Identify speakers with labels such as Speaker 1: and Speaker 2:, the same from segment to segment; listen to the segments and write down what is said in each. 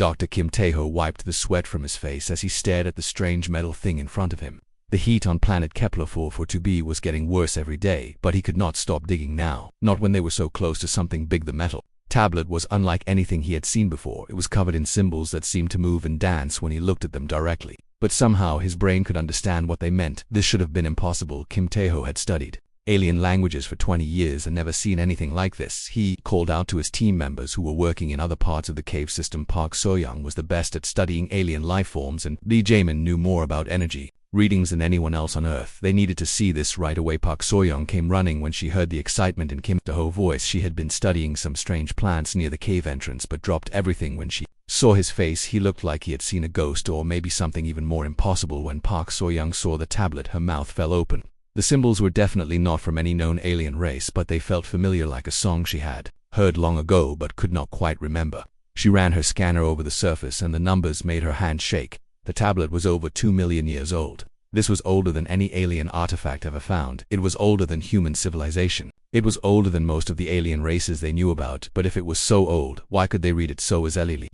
Speaker 1: Dr. Kim Tae-ho wiped the sweat from his face as he stared at the strange metal thing in front of him. The heat on planet Kepler 442b was getting worse every day, but he could not stop digging now, not when they were so close to something big. The metal tablet was unlike anything he had seen before. It was covered in symbols that seemed to move and dance when he looked at them directly. But somehow his brain could understand what they meant. This should have been impossible. Kim Tae-ho had studied alien languages for 20 years and never seen anything like this. He called out to his team members who were working in other parts of the cave system. Park So-young was the best at studying alien life forms, and Lee Jae-min knew more about energy readings than anyone else on Earth. They needed to see this right away. Park So-young came running when she heard the excitement in Kim Tae-ho's voice. She had been studying some strange plants near the cave entrance but dropped everything when she saw his face. He looked like he had seen a ghost, or maybe something even more impossible. When Park So-young saw the tablet, her mouth fell open. The symbols were definitely not from any known alien race, but they felt familiar, like a song she had heard long ago but could not quite remember. She ran her scanner over the surface and the numbers made her hand shake. The tablet was over 2 million years old. This was older than any alien artifact ever found. It was older than human civilization. It was older than most of the alien races they knew about. But if it was so old, why could they read it so easily?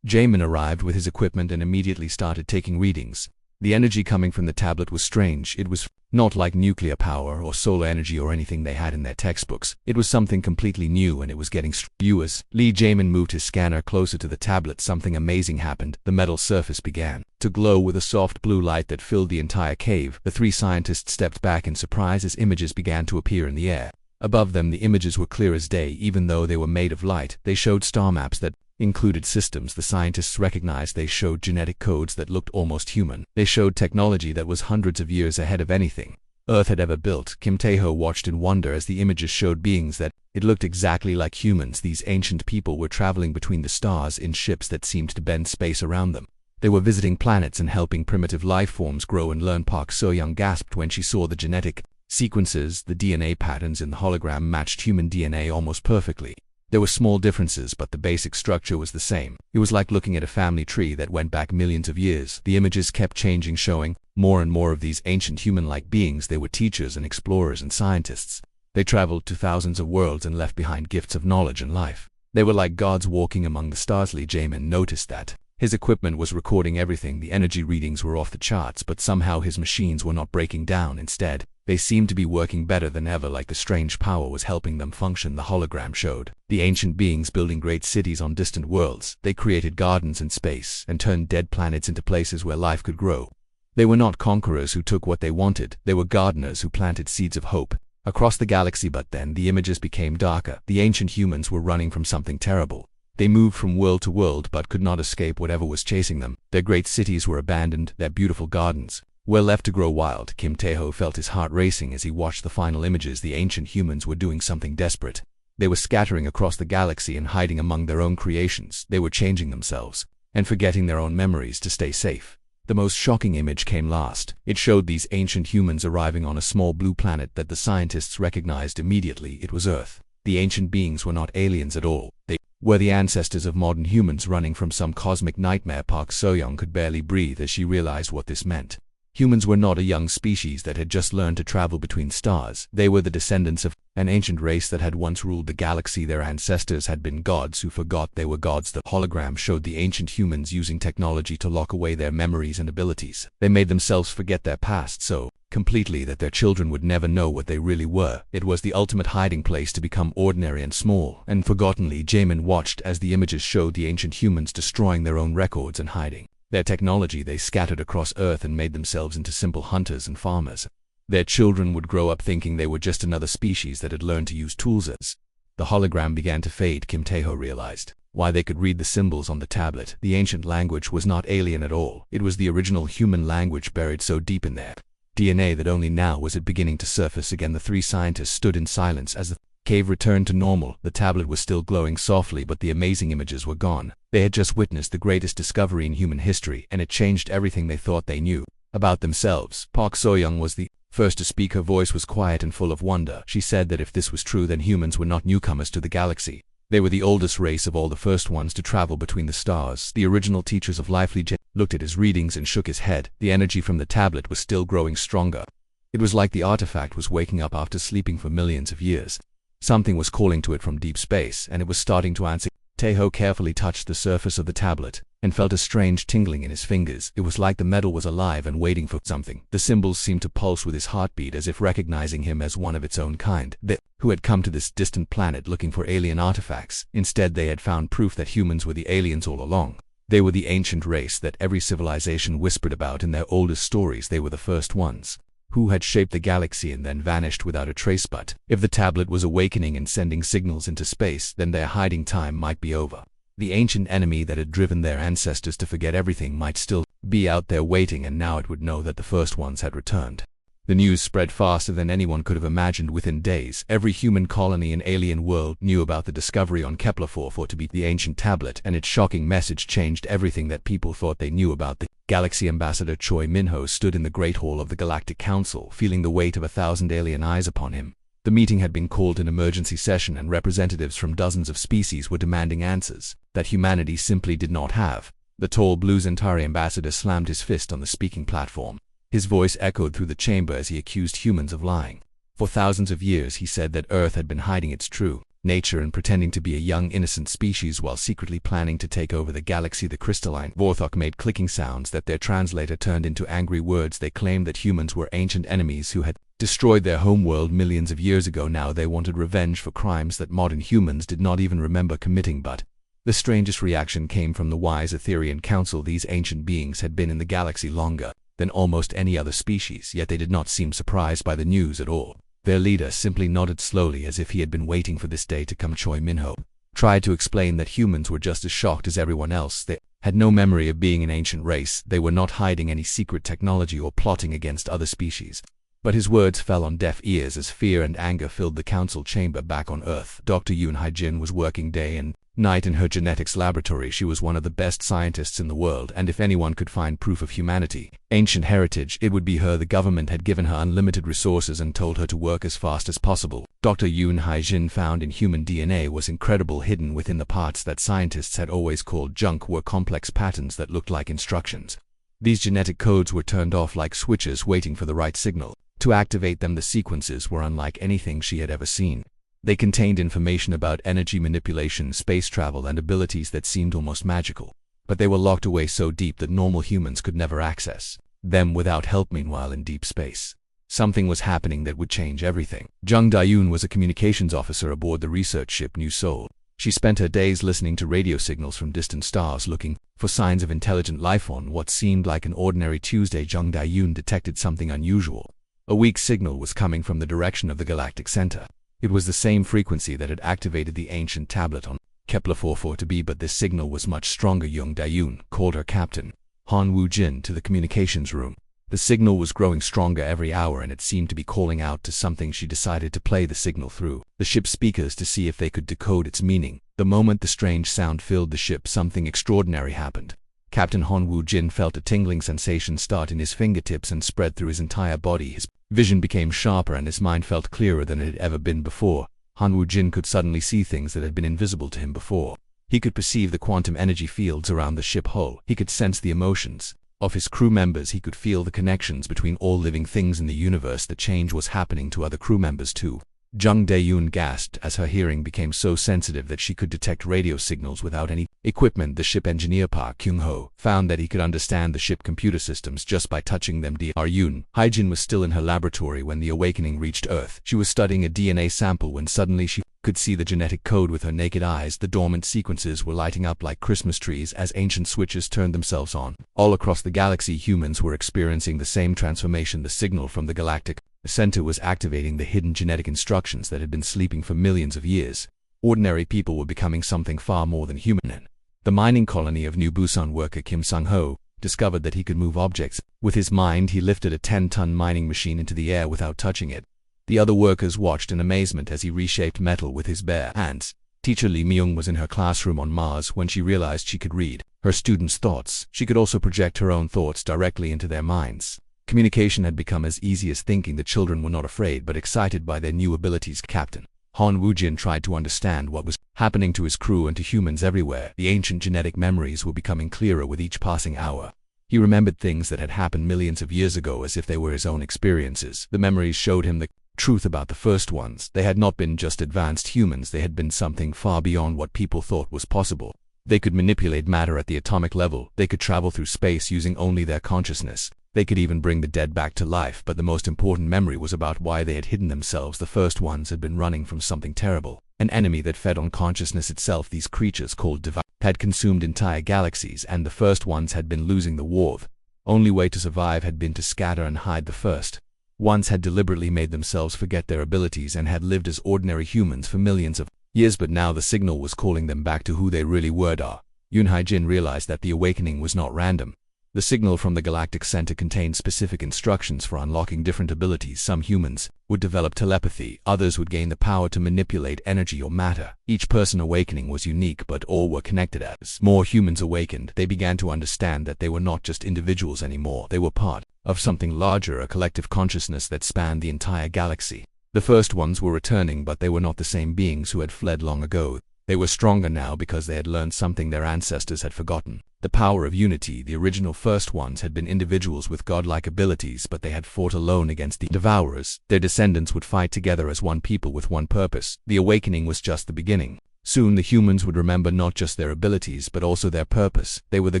Speaker 1: Jae-min arrived with his equipment and immediately started taking readings. The energy coming from the tablet was strange. It was not like nuclear power or solar energy or anything they had in their textbooks. It was something completely new, and it was getting As Lee Jae-min moved his scanner closer to the tablet, something amazing happened. The metal surface began to glow with a soft blue light that filled the entire cave. The three scientists stepped back in surprise as images began to appear in the air. Above them, the images were clear as day. Even though they were made of light, they showed star maps that included systems the scientists recognized. They showed genetic codes that looked almost human. They showed technology that was hundreds of years ahead of anything Earth had ever built. Kim Tae-ho watched in wonder as the images showed beings that it looked exactly like humans. These ancient people were traveling between the stars in ships that seemed to bend space around them. They were visiting planets and helping primitive life forms grow and learn. Park So-young gasped when she saw the genetic sequences. The DNA patterns in the hologram matched human DNA almost perfectly. There were small differences, but the basic structure was the same. It was like looking at a family tree that went back millions of years. The images kept changing, showing more and more of these ancient human-like beings. They were teachers and explorers and scientists. They traveled to thousands of worlds and left behind gifts of knowledge and life. They were like gods walking among the stars. Lee Jae-min noticed that his equipment was recording everything. The energy readings were off the charts, but somehow his machines were not breaking down. Instead, they seemed to be working better than ever, like the strange power was helping them function. The hologram showed the ancient beings building great cities on distant worlds. They created gardens in space and turned dead planets into places where life could grow. They were not conquerors who took what they wanted. They were gardeners who planted seeds of hope across the galaxy. But then the images became darker. The ancient humans were running from something terrible. They moved from world to world but could not escape whatever was chasing them. Their great cities were abandoned. Their beautiful gardens were left to grow wild. Kim Tae-ho felt his heart racing as he watched the final images. The ancient humans were doing something desperate. They were scattering across the galaxy and hiding among their own creations. They were changing themselves and forgetting their own memories to stay safe. The most shocking image came last. It showed these ancient humans arriving on a small blue planet that the scientists recognized immediately. It was Earth. The ancient beings were not aliens at all. They were the ancestors of modern humans running from some cosmic nightmare. Park So-young could barely breathe as she realized what this meant. Humans were not a young species that had just learned to travel between stars. They were the descendants of an ancient race that had once ruled the galaxy. Their ancestors had been gods who forgot they were gods. The hologram showed the ancient humans using technology to lock away their memories and abilities. They made themselves forget their past so completely that their children would never know what they really were. It was the ultimate hiding place to become ordinary and small and forgotten. Lee Jae-min watched as the images showed the ancient humans destroying their own records and hiding their technology. They scattered across Earth and made themselves into simple hunters and farmers. Their children would grow up thinking they were just another species that had learned to use tools. As the hologram began to fade, Kim Tae-ho realized why they could read the symbols on the tablet. The ancient language was not alien at all. It was the original human language buried so deep in their DNA that only now was it beginning to surface again. The three scientists stood in silence as the cave returned to normal. The tablet was still glowing softly, but the amazing images were gone. They had just witnessed the greatest discovery in human history, and it changed everything they thought they knew about themselves. Park So-young was the first to speak. Her voice was quiet and full of wonder. She said that if this was true, then humans were not newcomers to the galaxy. They were the oldest race of all, the first ones to travel between the stars. The original teachers of life. Lee Jae looked at his readings and shook his head. The energy from the tablet was still growing stronger. It was like the artifact was waking up after sleeping for millions of years. Something was calling to it from deep space, and it was starting to answer. Taeho carefully touched the surface of the tablet and felt a strange tingling in his fingers. It was like the metal was alive and waiting for something. The symbols seemed to pulse with his heartbeat, as if recognizing him as one of its own kind. They who had come to this distant planet looking for alien artifacts. Instead, they had found proof that humans were the aliens all along. They were the ancient race that every civilization whispered about in their oldest stories. They were the first ones who had shaped the galaxy and then vanished without a trace. But if the tablet was awakening and sending signals into space, then their hiding time might be over. The ancient enemy that had driven their ancestors to forget everything might still be out there waiting, and now it would know that the first ones had returned. The news spread faster than anyone could have imagined. Within days, every human colony in alien world knew about the discovery on Kepler-4 to be the ancient tablet, and its shocking message changed everything that people thought they knew about the galaxy. Ambassador Choi Min-ho stood in the Great Hall of the Galactic Council, feeling the weight of 1,000 alien eyes upon him. The meeting had been called an emergency session, and representatives from dozens of species were demanding answers that humanity simply did not have. The tall Blue Centauri ambassador slammed his fist on the speaking platform. His voice echoed through the chamber as he accused humans of lying. For thousands of years, he said that Earth had been hiding its true nature and pretending to be a young, innocent species while secretly planning to take over the galaxy. The crystalline Vorthok made clicking sounds that their translator turned into angry words. They claimed that humans were ancient enemies who had destroyed their homeworld millions of years ago. Now they wanted revenge for crimes that modern humans did not even remember committing. But the strangest reaction came from the wise Etherian Council. These ancient beings had been in the galaxy longer than almost any other species, yet they did not seem surprised by the news at all. Their leader simply nodded slowly as if he had been waiting for this day to come. Choi Min-ho tried to explain that humans were just as shocked as everyone else. They had no memory of being an ancient race. They were not hiding any secret technology or plotting against other species. But his words fell on deaf ears as fear and anger filled the council chamber. Back on Earth, Dr. Yoon Hae-jin was working day and night in her genetics laboratory. She was one of the best scientists in the world, and if anyone could find proof of humanity, ancient heritage, it would be her. The government had given her unlimited resources and told her to work as fast as possible. Dr. Yoon Hae-jin found in human DNA was incredible. Hidden within the parts that scientists had always called junk were complex patterns that looked like instructions. These genetic codes were turned off like switches waiting for the right signal to activate them. The sequences were unlike anything she had ever seen. They contained information about energy manipulation, space travel, and abilities that seemed almost magical. But they were locked away so deep that normal humans could never access them without help. Meanwhile, in deep space, something was happening that would change everything. Jung Da-yoon was a communications officer aboard the research ship New Seoul. She spent her days listening to radio signals from distant stars, looking for signs of intelligent life. On what seemed like an ordinary Tuesday, Jung Da-yoon detected something unusual. A weak signal was coming from the direction of the galactic center. It was the same frequency that had activated the ancient tablet on Kepler-4 to be, but this signal was much stronger. Jung Da-yoon called her Captain Han Woo-jin to the communications room. The signal was growing stronger every hour, and it seemed to be calling out to something. She decided to play the signal through the ship's speakers to see if they could decode its meaning. The moment the strange sound filled the ship, something extraordinary happened. Captain Han Woo-jin felt a tingling sensation start in his fingertips and spread through his entire body. His vision became sharper and his mind felt clearer than it had ever been before. Han Woo-jin could suddenly see things that had been invisible to him before. He could perceive the quantum energy fields around the ship hull. He could sense the emotions of his crew members. He could feel the connections between all living things in the universe. The change was happening to other crew members too. Jung Da-yoon gasped as her hearing became so sensitive that she could detect radio signals without any equipment. The ship engineer Park Kyung-ho found that he could understand the ship computer systems just by touching them. Dr. Yoon Hae-jin was still in her laboratory when the awakening reached Earth. She was studying a DNA sample when suddenly she could see the genetic code with her naked eyes. The dormant sequences were lighting up like Christmas trees as ancient switches turned themselves on. All across the galaxy, humans were experiencing the same transformation. The signal from the galactic center was activating the hidden genetic instructions that had been sleeping for millions of years. Ordinary people were becoming something far more than human. The mining colony of New Busan worker Kim Sung-ho discovered that he could move objects. With his mind, he lifted a 10-ton mining machine into the air without touching it. The other workers watched in amazement as he reshaped metal with his bare hands. Teacher Lee Myung was in her classroom on Mars when she realized she could read her students' thoughts. She could also project her own thoughts directly into their minds. Communication had become as easy as thinking. The children were not afraid but excited by their new abilities. Captain Han Woo-jin tried to understand what was happening to his crew and to humans everywhere. The ancient genetic memories were becoming clearer with each passing hour. He remembered things that had happened millions of years ago as if they were his own experiences. The memories showed him the truth about the first ones: they had not been just advanced humans, they had been something far beyond what people thought was possible. They could manipulate matter at the atomic level, they could travel through space using only their consciousness, they could even bring the dead back to life. But the most important memory was about why they had hidden themselves. The first ones had been running from something terrible, an enemy that fed on consciousness itself. These creatures, called devourers, had consumed entire galaxies, and the first ones had been losing the war. The only way to survive had been to scatter and hide. The first ones had deliberately made themselves forget their abilities and had lived as ordinary humans for millions of years, but now the signal was calling them back to who they really were. Yunhai-jin realized that the awakening was not random. The signal from the galactic center contained specific instructions for unlocking different abilities. Some humans would develop telepathy, others would gain the power to manipulate energy or matter. Each person awakening was unique, but all were connected. As more humans awakened, they began to understand that they were not just individuals anymore, they were part of something larger, a collective consciousness that spanned the entire galaxy. The first ones were returning, but they were not the same beings who had fled long ago. They were stronger now because they had learned something their ancestors had forgotten: the power of unity. The original first ones had been individuals with godlike abilities, but they had fought alone against the devourers. Their descendants would fight together as one people with one purpose. The awakening was just the beginning. Soon the humans would remember not just their abilities, but also their purpose. They were the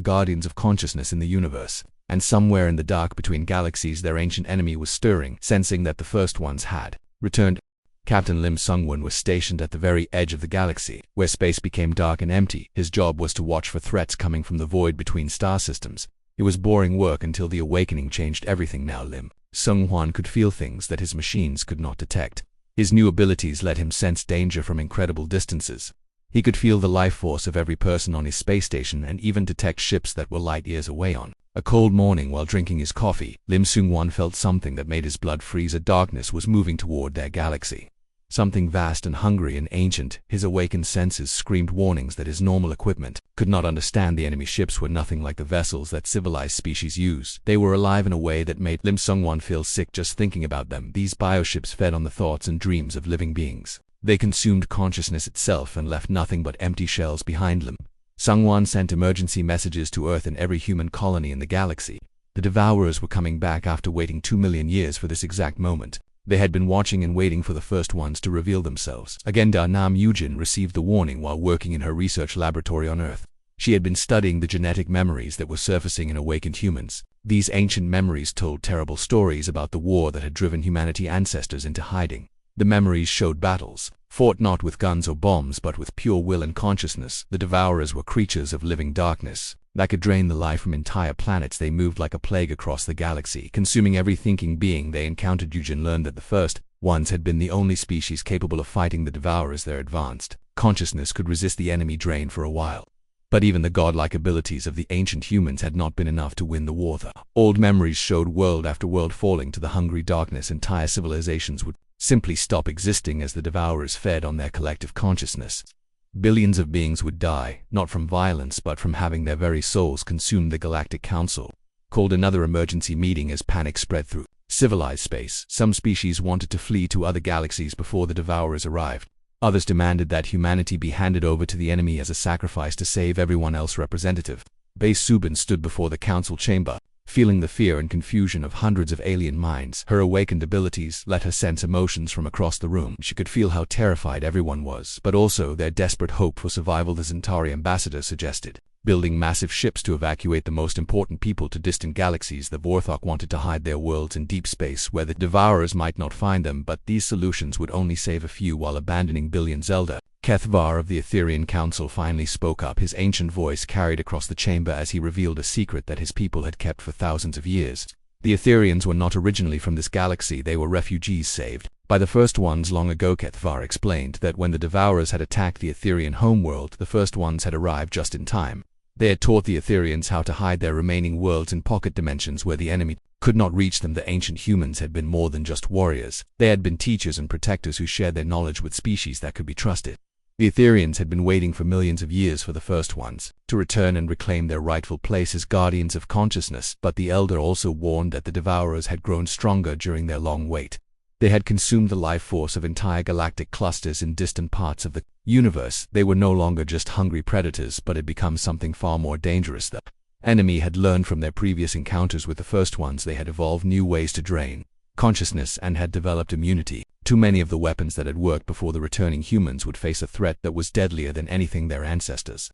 Speaker 1: guardians of consciousness in the universe. And somewhere in the dark between galaxies, their ancient enemy was stirring. Sensing that the first ones had returned, Captain Lim Sungwon was stationed at the very edge of the galaxy, where space became dark and empty. His job was to watch for threats coming from the void between star systems. It was boring work until the awakening changed everything. Now Lim Sungwon could feel things that his machines could not detect. His new abilities let him sense danger from incredible distances. He could feel the life force of every person on his space station and even detect ships that were light years away. On a cold morning, while drinking his coffee, Lim Sungwon felt something that made his blood freeze. A darkness was moving toward their galaxy. Something vast and hungry and ancient. His awakened senses screamed warnings that his normal equipment could not understand. The enemy ships were nothing like the vessels that civilized species use. They were alive in a way that made Lim Sungwon feel sick just thinking about them. These bioships fed on the thoughts and dreams of living beings. They consumed consciousness itself and left nothing but empty shells behind them. Sungwon sent emergency messages to Earth and every human colony in the galaxy. The devourers were coming back after waiting 2 million years for this exact moment. They had been watching and waiting for the first ones to reveal themselves. Again, Da Nam Yujin received the warning while working in her research laboratory on Earth. She had been studying the genetic memories that were surfacing in awakened humans. These ancient memories told terrible stories about the war that had driven humanity ancestors into hiding. The memories showed battles, fought not with guns or bombs but with pure will and consciousness. The devourers were creatures of living darkness that could drain the life from entire planets. They moved like a plague across the galaxy, consuming every thinking being they encountered. Yujin learned that the first ones had been the only species capable of fighting the devourers. Their advanced consciousness could resist the enemy drain for a while. But even the godlike abilities of the ancient humans had not been enough to win the war. The old memories showed world after world falling to the hungry darkness. Entire civilizations would simply stop existing as the devourers fed on their collective consciousness. Billions of beings would die, not from violence but from having their very souls consumed. The Galactic Council called another emergency meeting as panic spread through civilized space. Some species wanted to flee to other galaxies before the devourers arrived. Others demanded that humanity be handed over to the enemy as a sacrifice to save everyone else. Representative Bae Subin stood before the council chamber, feeling the fear and confusion of hundreds of alien minds. Her awakened abilities let her sense emotions from across the room. She could feel how terrified everyone was, but also their desperate hope for survival. The Zentari ambassador suggested building massive ships to evacuate the most important people to distant galaxies. The Vorthok wanted to hide their worlds in deep space where the devourers might not find them, but these solutions would only save a few while abandoning billions. Elder Kethvar of the Etherian Council finally spoke up. His ancient voice carried across the chamber as he revealed a secret that his people had kept for thousands of years. The Etherians were not originally from this galaxy, they were refugees saved by the first ones long ago. Kethvar explained that when the devourers had attacked the Etherian homeworld, the first ones had arrived just in time. They had taught the Etherians how to hide their remaining worlds in pocket dimensions where the enemy could not reach them. The ancient humans had been more than just warriors. They had been teachers and protectors who shared their knowledge with species that could be trusted. The Etherians had been waiting for millions of years for the first ones to return and reclaim their rightful place as guardians of consciousness, but the Elder also warned that the devourers had grown stronger during their long wait. They had consumed the life force of entire galactic clusters in distant parts of the universe. They were no longer just hungry predators, but had become something far more dangerous. The enemy had learned from their previous encounters with the first ones. They had evolved new ways to drain consciousness and had developed immunity. Too many of the weapons that had worked before the returning humans would face a threat that was deadlier than anything their ancestors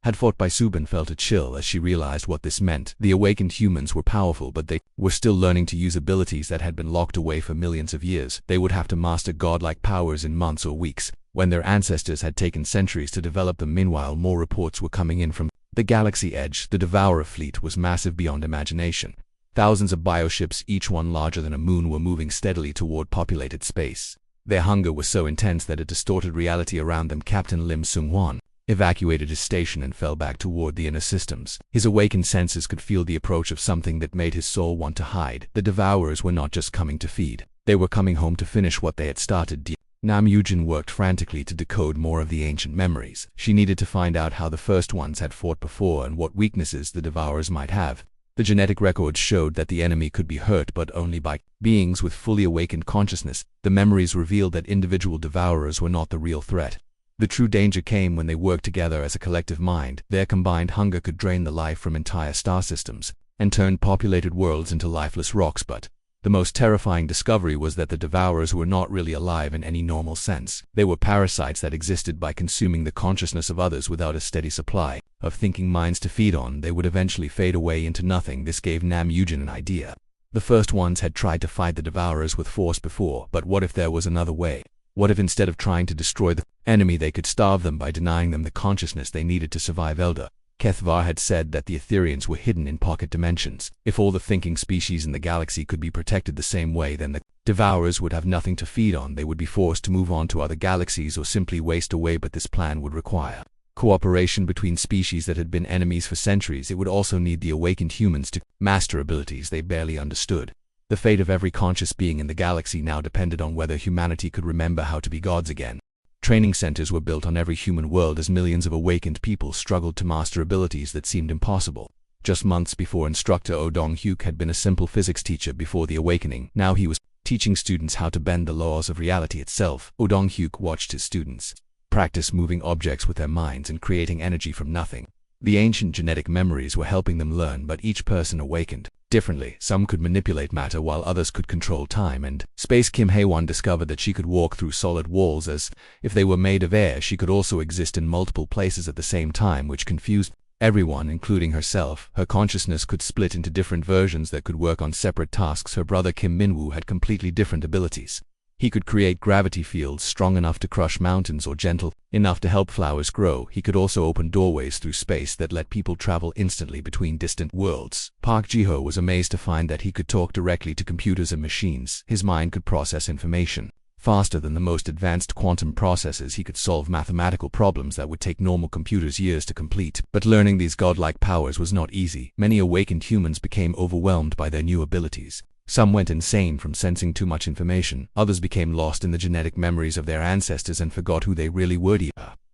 Speaker 1: had fought. By Subin felt a chill as she realized what this meant. The awakened humans were powerful, but they were still learning to use abilities that had been locked away for millions of years. They would have to master godlike powers in months or weeks, when their ancestors had taken centuries to develop them. Meanwhile, more reports were coming in from the galaxy edge. The Devourer fleet was massive beyond imagination. Thousands of bioships, each one larger than a moon, were moving steadily toward populated space. Their hunger was so intense that it distorted reality around them. Captain Lim Sung-hwan evacuated his station and fell back toward the inner systems. His awakened senses could feel the approach of something that made his soul want to hide. The Devourers were not just coming to feed. They were coming home to finish what they had started. Nam Yujin worked frantically to decode more of the ancient memories. She needed to find out how the first ones had fought before and what weaknesses the Devourers might have. The genetic records showed that the enemy could be hurt, but only by beings with fully awakened consciousness. The memories revealed that individual Devourers were not the real threat. The true danger came when they worked together as a collective mind. Their combined hunger could drain the life from entire star systems and turn populated worlds into lifeless rocks. But the most terrifying discovery was that the Devourers were not really alive in any normal sense. They were parasites that existed by consuming the consciousness of others without a steady supply of thinking minds to feed on. They would eventually fade away into nothing. This gave Nam Yujin an idea. The first ones had tried to fight the Devourers with force before, but what if there was another way? What if instead of trying to destroy the enemy, they could starve them by denying them the consciousness they needed to survive? Elder Kethvar had said that the Etherians were hidden in pocket dimensions. If all the thinking species in the galaxy could be protected the same way, then the Devourers would have nothing to feed on. They would be forced to move on to other galaxies or simply waste away. But this plan would require cooperation between species that had been enemies for centuries. It would also need the awakened humans to master abilities they barely understood. The fate of every conscious being in the galaxy now depended on whether humanity could remember how to be gods again. Training centers were built on every human world as millions of awakened people struggled to master abilities that seemed impossible. Just months before, instructor Oh Dong-hyuk had been a simple physics teacher before the awakening. Now he was teaching students how to bend the laws of reality itself. Oh Dong-hyuk watched his students practice moving objects with their minds and creating energy from nothing. The ancient genetic memories were helping them learn, but each person awakened differently. Some could manipulate matter while others could control time and space. Kim Hae-won discovered that she could walk through solid walls as if they were made of air. She could also exist in multiple places at the same time, which confused everyone, including herself. Her consciousness could split into different versions that could work on separate tasks. Her brother Kim Min-woo had completely different abilities. He could create gravity fields strong enough to crush mountains or gentle enough to help flowers grow. He could also open doorways through space that let people travel instantly between distant worlds. Park Ji-ho was amazed to find that he could talk directly to computers and machines. His mind could process information faster than the most advanced quantum processors. He could solve mathematical problems that would take normal computers years to complete. But learning these godlike powers was not easy. Many awakened humans became overwhelmed by their new abilities. Some went insane from sensing too much information. Others became lost in the genetic memories of their ancestors and forgot who they really were.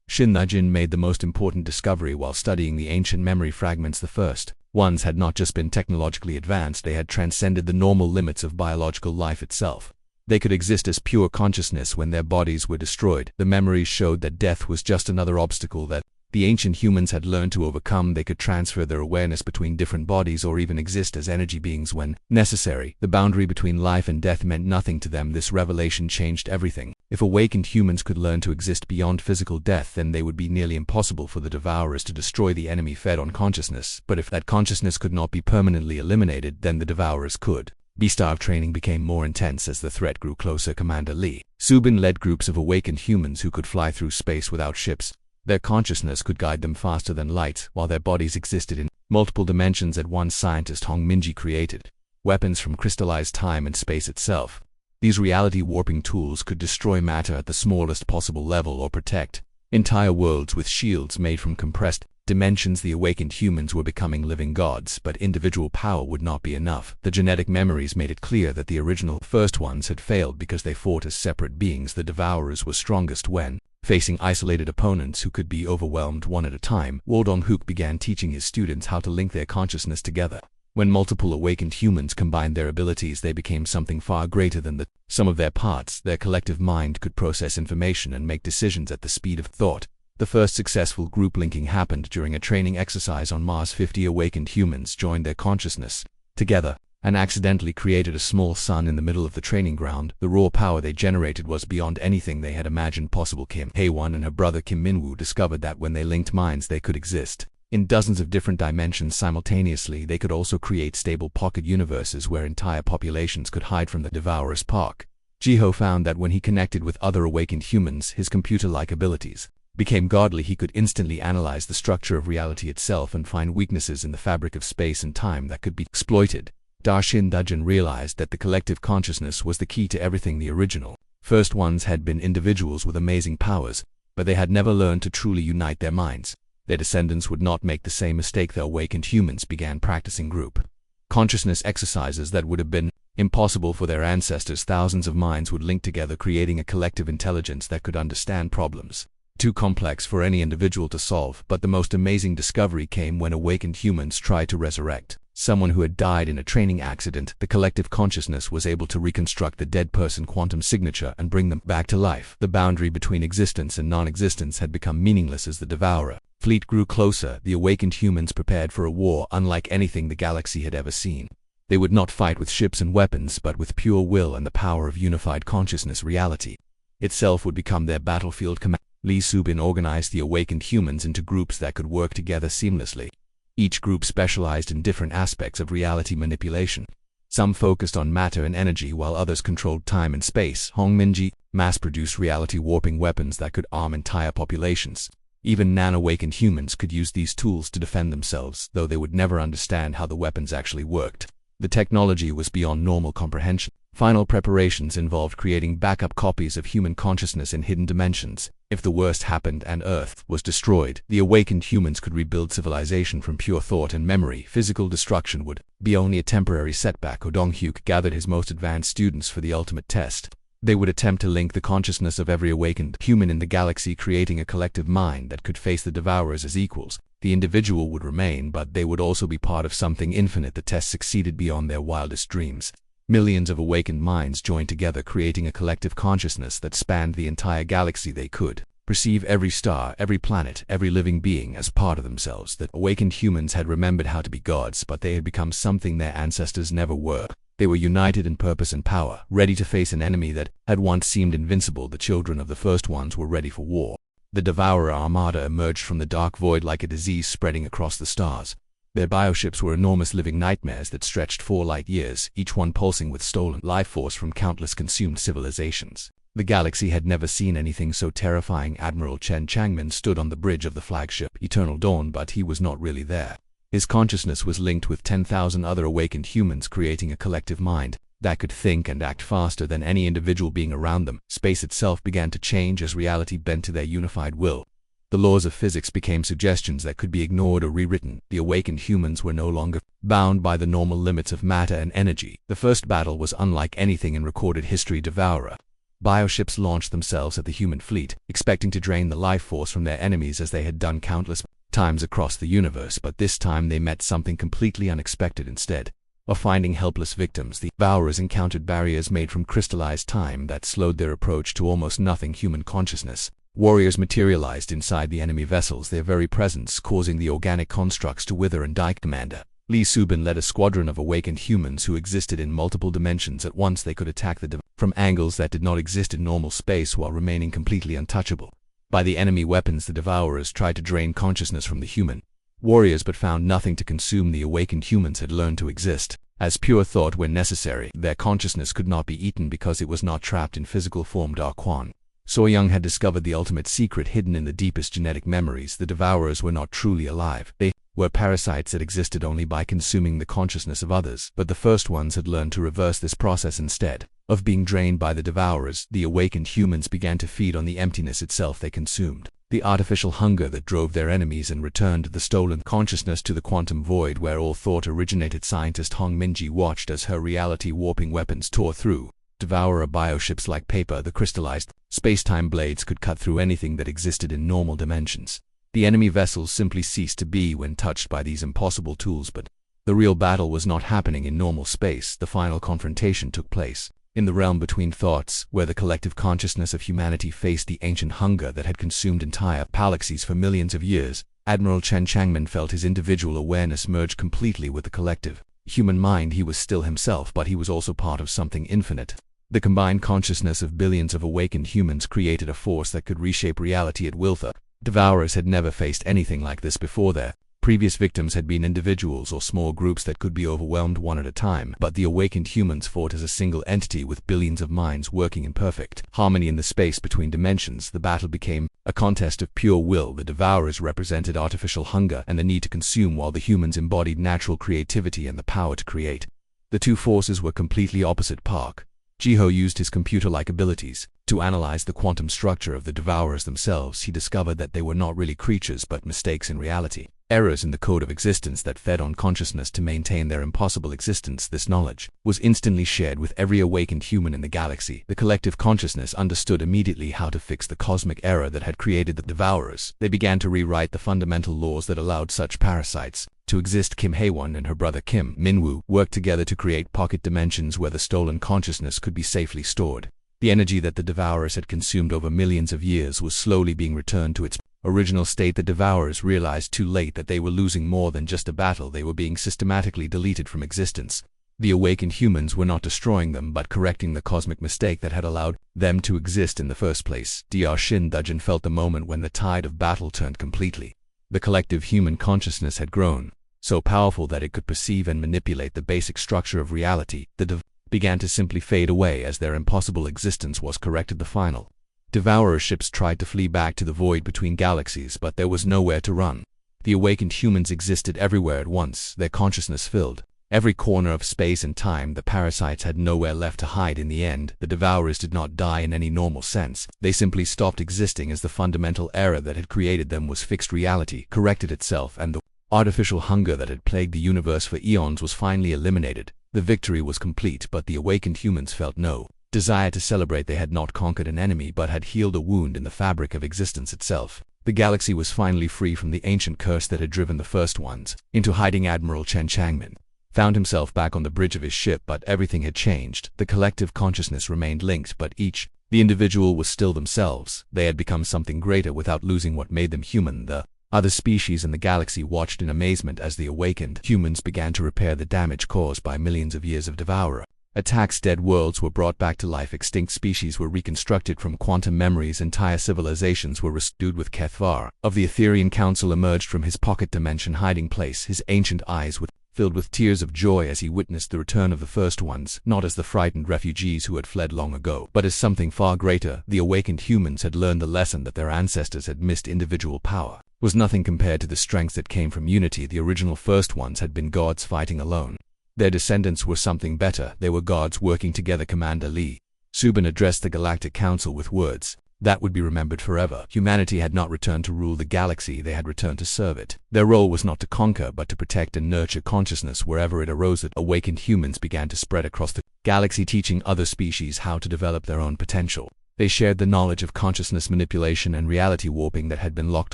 Speaker 1: Shin Na-jin made the most important discovery while studying the ancient memory fragments. The first ones had not just been technologically advanced, they had transcended the normal limits of biological life itself. They could exist as pure consciousness when their bodies were destroyed. The memories showed that death was just another obstacle that the ancient humans had learned to overcome. They could transfer their awareness between different bodies or even exist as energy beings when necessary. The boundary between life and death meant nothing to them. This revelation changed everything. If awakened humans could learn to exist beyond physical death, then they would be nearly impossible for the Devourers to destroy the enemy fed on consciousness. But if that consciousness could not be permanently eliminated, then the Devourers could. B-Star training became more intense as the threat grew closer. Commander Lee Subin led groups of awakened humans who could fly through space without ships. Their consciousness could guide them faster than light, while their bodies existed in multiple dimensions at once. Scientist Hong Minji created weapons from crystallized time and space itself. These reality-warping tools could destroy matter at the smallest possible level or protect entire worlds with shields made from compressed dimensions. The awakened humans were becoming living gods, but individual power would not be enough. The genetic memories made it clear that the original first ones had failed because they fought as separate beings. The Devourers were strongest when facing isolated opponents who could be overwhelmed one at a time. Oh Dong-hyuk began teaching his students how to link their consciousness together. When multiple awakened humans combined their abilities, they became something far greater than the sum of their parts. Their collective mind could process information and make decisions at the speed of thought. The first successful group linking happened during a training exercise on Mars. 50 awakened humans joined their consciousness together. and accidentally created a small sun in the middle of the training ground. The raw power they generated was beyond anything they had imagined possible. Kim Hae-won and her brother Kim Min-woo discovered that when they linked minds they could exist in dozens of different dimensions simultaneously. They could also create stable pocket universes where entire populations could hide from the Devourer's Park. Ji-ho found that when he connected with other awakened humans, his computer-like abilities became godly. He could instantly analyze the structure of reality itself and find weaknesses in the fabric of space and time that could be exploited. Da Shin Dujin realized that the collective consciousness was the key to everything. The original first ones had been individuals with amazing powers, but they had never learned to truly unite their minds. Their descendants would not make the same mistake. The awakened humans began practicing group consciousness exercises that would have been impossible for their ancestors. Thousands of minds would link together, creating a collective intelligence that could understand problems too complex for any individual to solve. But the most amazing discovery came when awakened humans tried to resurrect someone who had died in a training accident. The collective consciousness was able to reconstruct the dead person quantum signature and bring them back to life. The boundary between existence and non-existence had become meaningless as the Devourer fleet grew closer. The awakened humans prepared for a war unlike anything the galaxy had ever seen. They would not fight with ships and weapons, but with pure will and the power of unified consciousness. Reality itself would become their battlefield. Lee Soo-bin organized the awakened humans into groups that could work together seamlessly. Each group specialized in different aspects of reality manipulation. Some focused on matter and energy, while others controlled time and space. Hong Minji mass-produced reality warping weapons that could arm entire populations. Even non-awakened humans could use these tools to defend themselves, though they would never understand how the weapons actually worked. The technology was beyond normal comprehension. Final preparations involved creating backup copies of human consciousness in hidden dimensions. If the worst happened and Earth was destroyed, the awakened humans could rebuild civilization from pure thought and memory. Physical destruction would be only a temporary setback. Oh Dong-hyuk gathered his most advanced students for the ultimate test. They would attempt to link the consciousness of every awakened human in the galaxy, creating a collective mind that could face the Devourers as equals. The individual would remain, but they would also be part of something infinite. The test succeeded beyond their wildest dreams. Millions of awakened minds joined together, creating a collective consciousness that spanned the entire galaxy. They could perceive every star, every planet, every living being as part of themselves. The awakened humans had remembered how to be gods, but they had become something their ancestors never were. They were united in purpose and power, ready to face an enemy that had once seemed invincible. The children of the first ones were ready for war. The Devourer Armada emerged from the dark void like a disease spreading across the stars. Their bioships were enormous living nightmares that stretched 4 light years, each one pulsing with stolen life force from countless consumed civilizations. The galaxy had never seen anything so terrifying. Admiral Chen Changmin stood on the bridge of the flagship Eternal Dawn, but he was not really there. His consciousness was linked with 10,000 other awakened humans, creating a collective mind that could think and act faster than any individual being around them. Space itself began to change as reality bent to their unified will. The laws of physics became suggestions that could be ignored or rewritten. The awakened humans were no longer bound by the normal limits of matter and energy. The first battle was unlike anything in recorded history. Devourer bioships launched themselves at the human fleet, expecting to drain the life force from their enemies as they had done countless times across the universe. But this time they met something completely unexpected. Instead of finding helpless victims, the Devourers encountered barriers made from crystallized time that slowed their approach to almost nothing human consciousness. Warriors materialized inside the enemy vessels, their very presence causing the organic constructs to wither and die. Commander Lee Soo-bin led a squadron of awakened humans who existed in multiple dimensions at once. They could attack the from angles that did not exist in normal space while remaining completely untouchable by the enemy weapons. The Devourers tried to drain consciousness from the human warriors but found nothing to consume. The awakened humans had learned to exist as pure thought when necessary. Their consciousness could not be eaten because it was not trapped in physical form. Da Quan So-young had discovered the ultimate secret hidden in the deepest genetic memories. The Devourers were not truly alive. They were parasites that existed only by consuming the consciousness of others. But the first ones had learned to reverse this process. Instead of being drained by the Devourers, the awakened humans began to feed on the emptiness itself they consumed. The artificial hunger that drove their enemies and returned the stolen consciousness to the quantum void where all thought originated. Scientist Hong Minji watched as her reality warping weapons tore through Devourer bioships like paper. The crystallized space-time blades could cut through anything that existed in normal dimensions. The enemy vessels simply ceased to be when touched by these impossible tools. But the real battle was not happening in normal space. The final confrontation took place in the realm between thoughts, where the collective consciousness of humanity faced the ancient hunger that had consumed entire galaxies for millions of years. Admiral Chen Changmin felt his individual awareness merge completely with the collective. human mind. He was still himself, but he was also part of something infinite. The combined consciousness of billions of awakened humans created a force that could reshape reality at will. The Devourers had never faced anything like this before. Their previous victims had been individuals or small groups that could be overwhelmed one at a time, but the awakened humans fought as a single entity with billions of minds working in perfect harmony in the space between dimensions. The battle became a contest of pure will. The Devourers represented artificial hunger and the need to consume, while the humans embodied natural creativity and the power to create. The two forces were completely opposite. Park Jiho used his computer-like abilities to analyze the quantum structure of the Devourers themselves. He discovered that they were not really creatures but mistakes in reality, errors in the code of existence that fed on consciousness to maintain their impossible existence. This knowledge was instantly shared with every awakened human in the galaxy. The collective consciousness understood immediately how to fix the cosmic error that had created the Devourers. They began to rewrite the fundamental laws that allowed such parasites to exist. Kim Haewon and her brother Kim Minwoo worked together to create pocket dimensions where the stolen consciousness could be safely stored. The energy that the Devourers had consumed over millions of years was slowly being returned to its original state. The Devourers realized too late that they were losing more than just a battle. They were being systematically deleted from existence. The awakened humans were not destroying them but correcting the cosmic mistake that had allowed them to exist in the first place. Dr. Shin Dujin felt the moment when the tide of battle turned completely. The collective human consciousness had grown so powerful that it could perceive and manipulate the basic structure of reality. The began to simply fade away as their impossible existence was corrected. The final Devourer ships tried to flee back to the void between galaxies, but there was nowhere to run. The awakened humans existed everywhere at once, their consciousness filled every corner of space and time. The parasites had nowhere left to hide. In the end, the Devourers did not die in any normal sense. They simply stopped existing as the fundamental error that had created them was fixed. Reality corrected itself, and the artificial hunger that had plagued the universe for eons was finally eliminated. The victory was complete, but the awakened humans felt no desire to celebrate. They had not conquered an enemy but had healed a wound in the fabric of existence itself. The galaxy was finally free from the ancient curse that had driven the first ones into hiding. Admiral Chen Changmin found himself back on the bridge of his ship, but everything had changed. The collective consciousness remained linked, but the individual was still themselves. They had become something greater without losing what made them human. The other species in the galaxy watched in amazement as the awakened humans began to repair the damage caused by millions of years of Devourer attacks. Dead worlds were brought back to life. Extinct species were reconstructed from quantum memories. Entire civilizations were restored. With Kethvar of the Etherian Council emerged from his pocket dimension hiding place. His ancient eyes were filled with tears of joy as he witnessed the return of the first ones, not as the frightened refugees who had fled long ago, but as something far greater. The awakened humans had learned the lesson that their ancestors had missed. Individual power was nothing compared to the strength that came from unity. The original first ones had been gods fighting alone. Their descendants were something better. They were gods working together. Commander Lee Subin addressed the Galactic Council with words that would be remembered forever. Humanity had not returned to rule the galaxy, they had returned to serve it. Their role was not to conquer, but to protect and nurture consciousness wherever it arose. That awakened humans began to spread across the galaxy, teaching other species how to develop their own potential. They shared the knowledge of consciousness manipulation and reality warping that had been locked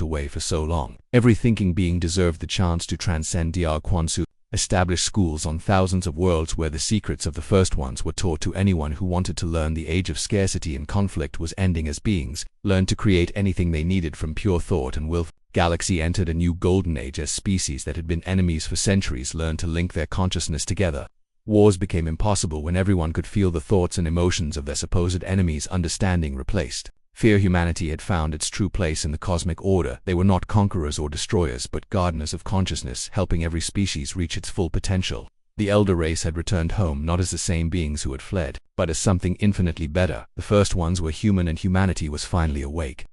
Speaker 1: away for so long. Every thinking being deserved the chance to transcend. Dr. Kwansu established schools on thousands of worlds where the secrets of the first ones were taught to anyone who wanted to learn. The age of scarcity and conflict was ending as beings learned to create anything they needed from pure thought and will. Galaxy entered a new golden age as species that had been enemies for centuries learned to link their consciousness together. Wars became impossible when everyone could feel the thoughts and emotions of their supposed enemies. Understanding replaced fear. Humanity had found its true place in the cosmic order. They were not conquerors or destroyers, but gardeners of consciousness, helping every species reach its full potential. The elder race had returned home not as the same beings who had fled, but as something infinitely better. The first ones were human and humanity was finally awake.